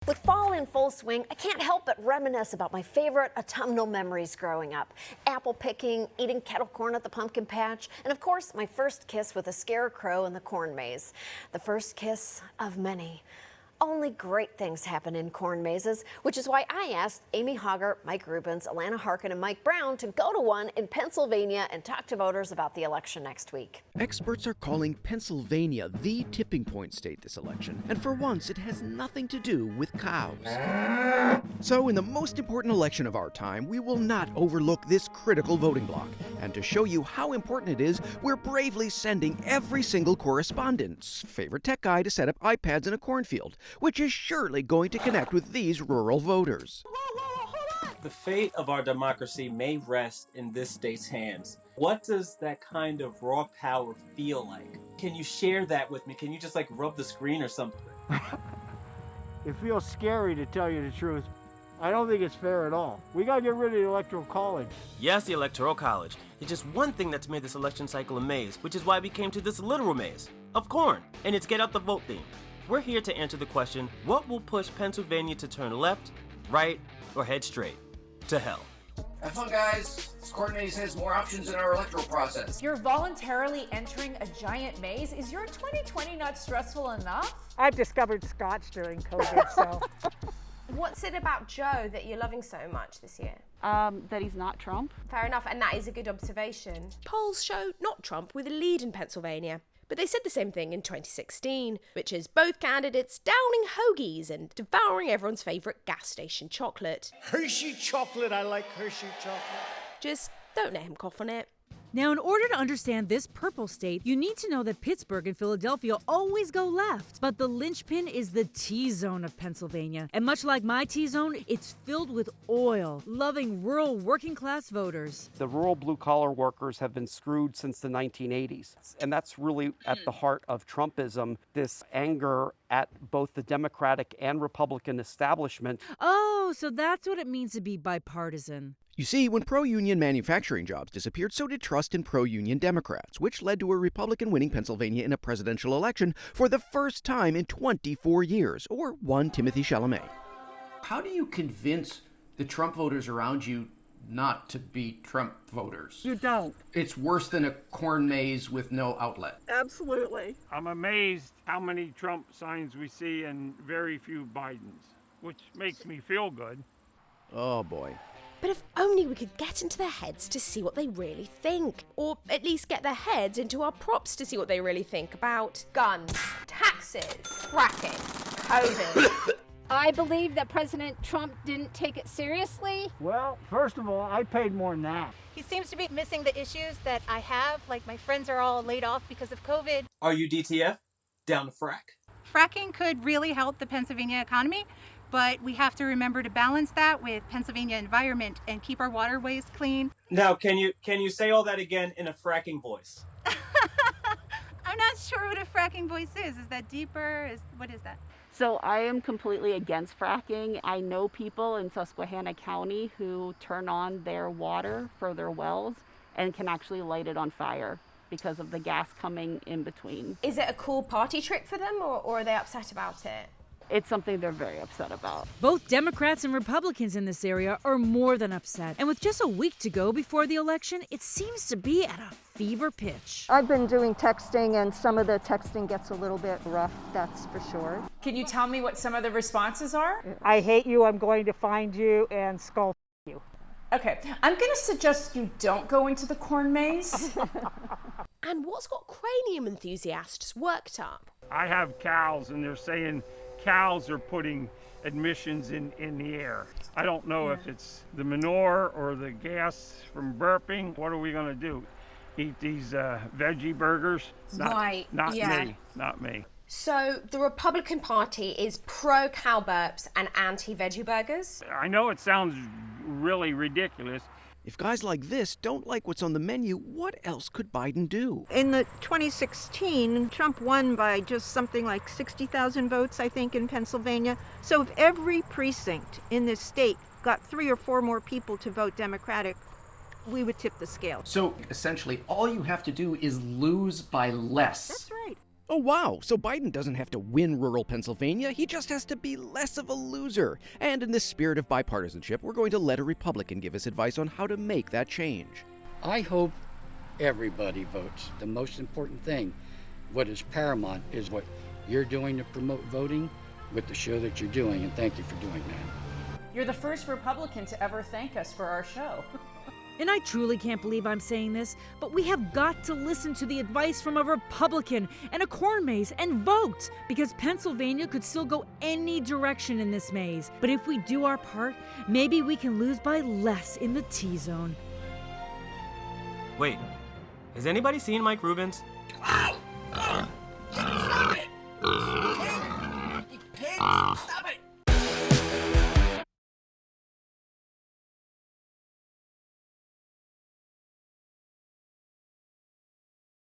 With fall in full swing, I can't help but reminisce about my favorite autumnal memories growing up. Apple picking, eating kettle corn at the pumpkin patch, and of course, my first kiss with a scarecrow in the corn maze. The first kiss of many. Only great things happen in corn mazes, which is why I asked Amy Hogger, Mike Rubens, Alana Harkin, and Mike Brown to go to one in Pennsylvania and talk to voters about the election next week. Experts are calling Pennsylvania the tipping point state this election, and for once it has nothing to do with cows. So in the most important election of our time, we will not overlook this critical voting block. And to show you how important it is, we're bravely sending every single correspondent's favorite tech guy to set up iPads in a cornfield, which is surely going to connect with these rural voters. The fate of our democracy may rest in this state's hands. What does that kind of raw power feel like? Can you share that with me? Can you just rub the screen or something? It feels scary, to tell you the truth. I don't think it's fair at all. We gotta get rid of the Electoral College. Yes, the Electoral College. It's just one thing that's made this election cycle a maze, which is why we came to this literal maze of corn, and it's Get Out the Vote theme. We're here to answer the question, what will push Pennsylvania to turn left, right, or head straight? To hell. Have fun, guys. This corn maze has more options in our electoral process. You're voluntarily entering a giant maze. Is your 2020 not stressful enough? I've discovered Scotch during COVID, so. What's it about Joe that you're loving so much this year? That he's not Trump. Fair enough, and that is a good observation. Polls show not Trump with a lead in Pennsylvania. But they said the same thing in 2016, which is both candidates downing hoagies and devouring everyone's favourite gas station chocolate. Hershey chocolate, I like Hershey chocolate. Just don't let him cough on it. Now, in order to understand this purple state, you need to know that Pittsburgh and Philadelphia always go left. But the linchpin is the T-zone of Pennsylvania. And much like my T-zone, it's filled with oil, loving rural working-class voters. The rural blue-collar workers have been screwed since the 1980s. And that's really at the heart of Trumpism, this anger at both the Democratic and Republican establishment. Oh, so that's what it means to be bipartisan. You see, when pro-union manufacturing jobs disappeared, so did trust in pro-union Democrats, which led to a Republican winning Pennsylvania in a presidential election for the first time in 24 years, or one Timothy Chalamet. How do you convince the Trump voters around you not to be Trump voters? You don't. It's worse than a corn maze with no outlet. Absolutely. I'm amazed how many Trump signs we see and very few Bidens, which makes me feel good. Oh boy. But if only we could get into their heads to see what they really think. Or at least get their heads into our props to see what they really think about guns, taxes, fracking, COVID. I believe that President Trump didn't take it seriously. Well, first of all, I paid more than that. He seems to be missing the issues that I have, like my friends are all laid off because of COVID. Are you DTF? Down to frack? Fracking could really help the Pennsylvania economy, but we have to remember to balance that with Pennsylvania environment and keep our waterways clean. Now, can you say all that again in a fracking voice? I'm not sure what a fracking voice is. Is that deeper? What is that? So I am completely against fracking. I know people in Susquehanna County who turn on their water for their wells and can actually light it on fire because of the gas coming in between. Is it a cool party trick for them, or are they upset about it? It's something they're very upset about. Both Democrats and Republicans in this area are more than upset. And with just a week to go before the election, it seems to be at a fever pitch. I've been doing texting, and some of the texting gets a little bit rough, that's for sure. Can you tell me what some of the responses are? I hate you, I'm going to find you, and skull you. Okay, I'm going to suggest you don't go into the corn maze. And what's got cranium enthusiasts worked up? I have cows, and they're saying cows are putting admissions in the air. I don't know if it's the manure or the gas from burping. What are we going to do? Eat these veggie burgers? Right, Not yeah. me. Not me. So the Republican Party is pro-cow burps and anti-veggie burgers? I know it sounds really ridiculous. If guys like this don't like what's on the menu, what else could Biden do? In the 2016, Trump won by just something like 60,000 votes, I think, in Pennsylvania. So if every precinct in this state got 3 or 4 more people to vote Democratic, we would tip the scale. So essentially, all you have to do is lose by less. That's right. Oh wow, so Biden doesn't have to win rural Pennsylvania, he just has to be less of a loser. And in this spirit of bipartisanship, we're going to let a Republican give us advice on how to make that change. I hope everybody votes. The most important thing, what is paramount, is what you're doing to promote voting with the show that you're doing, and thank you for doing that. You're the first Republican to ever thank us for our show. And I truly can't believe I'm saying this, but we have got to listen to the advice from a Republican and a corn maze and vote, because Pennsylvania could still go any direction in this maze. But if we do our part, maybe we can lose by less in the T-zone. Wait, has anybody seen Mike Rubens?